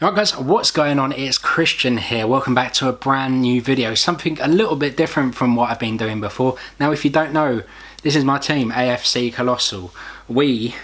Alright guys, what's going on? It's Kristian here. Welcome back to a brand new video. Something a little bit different from what I've been doing before. Now if you don't know, this is my team, AFC Colossal. We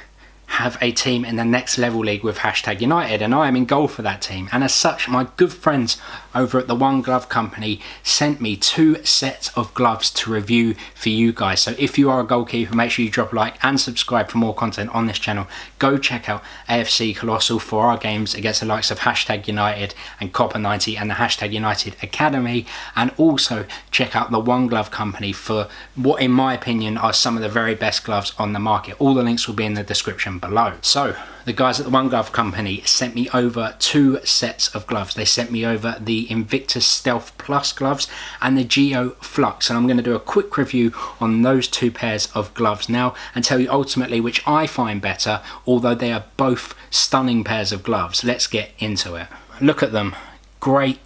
have a team in the next level league with #United and I am in goal for that team, and as such my good friends over at the One Glove Company sent me 2 sets of gloves to review for you guys. So if you are a goalkeeper, make sure you drop a like and subscribe for more content on this channel. Go check out AFC Colossal for our games against the likes of #United and Copper 90 and the #United Academy, and also check out the One Glove Company for what in my opinion are some of the very best gloves on the market. All the links will be in the description below. So the guys at the One Glove Company sent me over 2 sets of gloves. They sent me over the Invictus Stealth Plus gloves and the Geo Flux, and I'm going to do a quick review on those 2 pairs of gloves now and tell you ultimately which I find better, although they are both stunning pairs of gloves. Let's get into it. Look at them. Great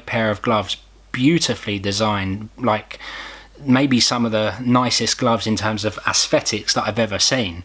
pair of gloves, beautifully designed, like maybe some of the nicest gloves in terms of aesthetics that I've ever seen.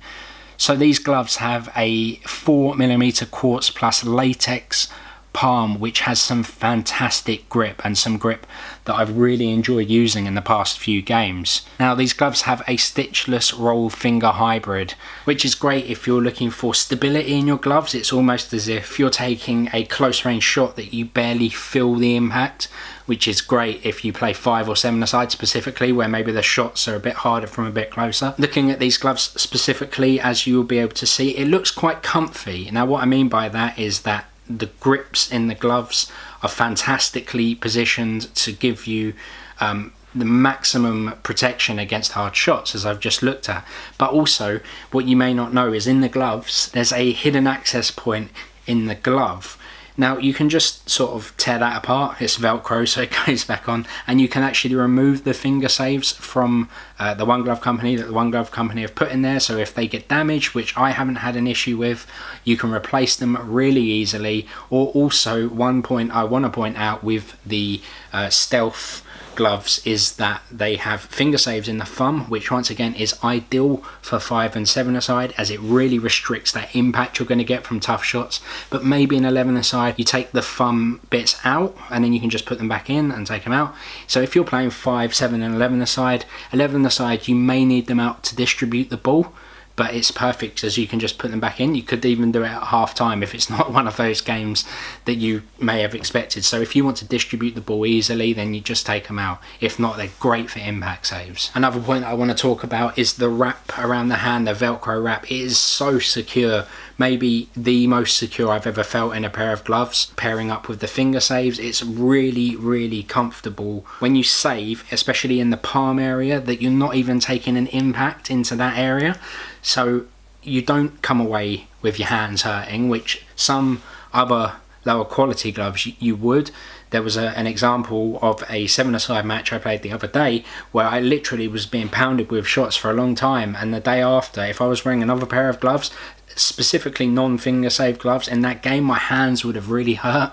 So these gloves have a 4mm quartz plus latex palm, which has some fantastic grip and some grip that I've really enjoyed using in the past few games. Now these gloves have a stitchless roll finger hybrid, which is great if you're looking for stability in your gloves. It's almost as if you're taking a close range shot that you barely feel the impact, which is great if you play 5 or 7-a-side specifically, where maybe the shots are a bit harder from a bit closer. Looking at these gloves specifically, as you will be able to see, it looks quite comfy. Now what I mean by that is that the grips in the gloves are fantastically positioned to give you the maximum protection against hard shots, as I've just looked at. But also, what you may not know is in the gloves, there's a hidden access point in the glove. Now you can just sort of tear that apart. It's Velcro, so it goes back on, and you can actually remove the finger saves from the One Glove Company that the One Glove Company have put in there. So if they get damaged, which I haven't had an issue with, you can replace them really easily. Or also, one point I want to point out with the Stealth gloves is that they have finger saves in the thumb, which once again is ideal for 5 and 7-a-side, as it really restricts that impact you're going to get from tough shots. But maybe in 11-a-side you take the thumb bits out and then you can just put them back in and take them out. So if you're playing 5, 7 and 11-a-side, you may need them out to distribute the ball, but it's perfect as you can just put them back in. You could even do it at half time if it's not one of those games that you may have expected. So if you want to distribute the ball easily, then you just take them out. If not, they're great for impact saves. Another point I want to talk about is the wrap around the hand, the Velcro wrap. It is so secure, maybe the most secure I've ever felt in a pair of gloves. Pairing up with the finger saves, it's really comfortable when you save, especially in the palm area, that you're not even taking an impact into that area. So you don't come away with your hands hurting, which some other lower quality gloves you would. There was an example of a 7-a-side match I played the other day where I literally was being pounded with shots for a long time, and the day after, if I was wearing another pair of gloves, specifically non-finger save gloves, in that game my hands would have really hurt,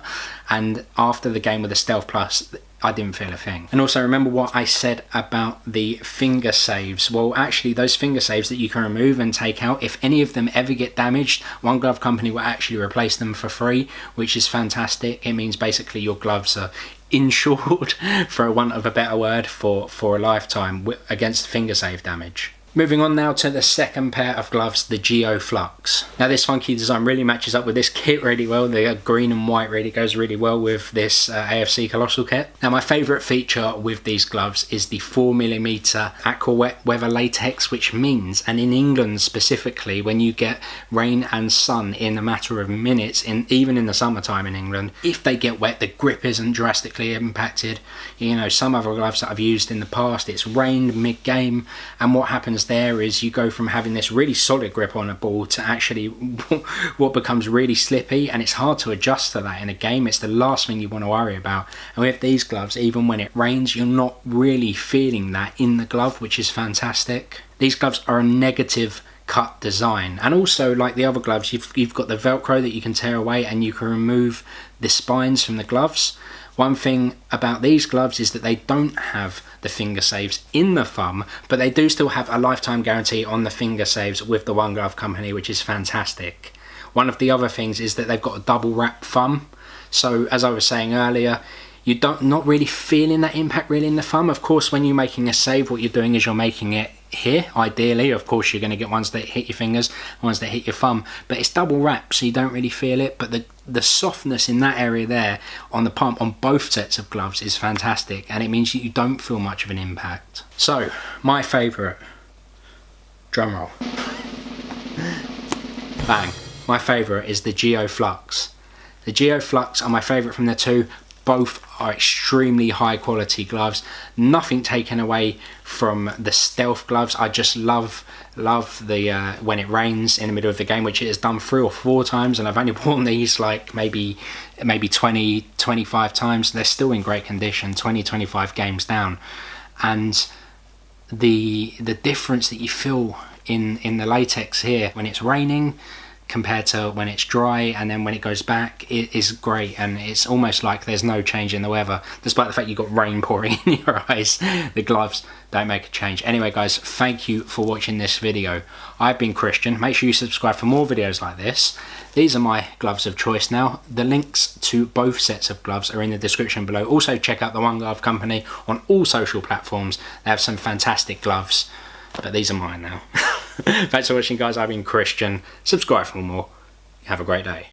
and after the game with the Stealth Plus I didn't feel a thing. And also remember what I said about the finger saves. Well, actually those finger saves that you can remove and take out, if any of them ever get damaged, One Glove Company will actually replace them for free, which is fantastic. It means basically your gloves are insured, for want of a better word, for a lifetime against finger save damage. Moving on now to the second pair of gloves, the Geo Flux. Now this funky design really matches up with this kit really well. The green and white really goes really well with this AFC Colossal kit. Now my favourite feature with these gloves is the 4mm aqua wet weather latex, which means, and in England specifically, when you get rain and sun in a matter of minutes, even in the summertime in England, if they get wet, the grip isn't drastically impacted. You know, some other gloves that I've used in the past, it's rained mid-game, and what happens there is you go from having this really solid grip on a ball to actually what becomes really slippy, and it's hard to adjust to that in a game. It's the last thing you want to worry about. And with these gloves, even when it rains, you're not really feeling that in the glove, which is fantastic. These gloves are a negative cut design, and also like the other gloves, you've got the Velcro that you can tear away and you can remove the spines from the gloves. One thing about these gloves is that they don't have the finger saves in the thumb, but they do still have a lifetime guarantee on the finger saves with the One Glove Company, which is fantastic. One of the other things is that they've got a double wrap thumb. So as I was saying earlier, you not really feeling that impact really in the thumb. Of course, when you're making a save, what you're doing is you're making it here. Ideally, of course, you're going to get ones that hit your fingers, ones that hit your thumb, but it's double wrap, so you don't really feel it. But the softness in that area there on the palm on both sets of gloves is fantastic, and it means you don't feel much of an impact. So my favourite, drum roll, bang, my favourite is the Geo Flux. The Geo Flux are my favourite from the two. Both are extremely high quality gloves. Nothing taken away from the stealth gloves. I just love the when it rains in the middle of the game, which it has done 3 or 4 times, and I've only worn these like maybe 20-25 times. They're still in great condition, 20-25 games down, and the difference that you feel in the latex here when it's raining compared to when it's dry, and then when it goes back, it is great, and it's almost like there's no change in the weather, despite the fact you've got rain pouring in your eyes. The gloves don't make a change. Anyway guys, thank you for watching this video. I've been Kristian. Make sure you subscribe for more videos like this. These are my gloves of choice now. The links to both sets of gloves are in the description below. Also check out the One Glove Company on all social platforms. They have some fantastic gloves, but these are mine now. Thanks for watching guys, I've been Kristian. Subscribe for more. Have a great day.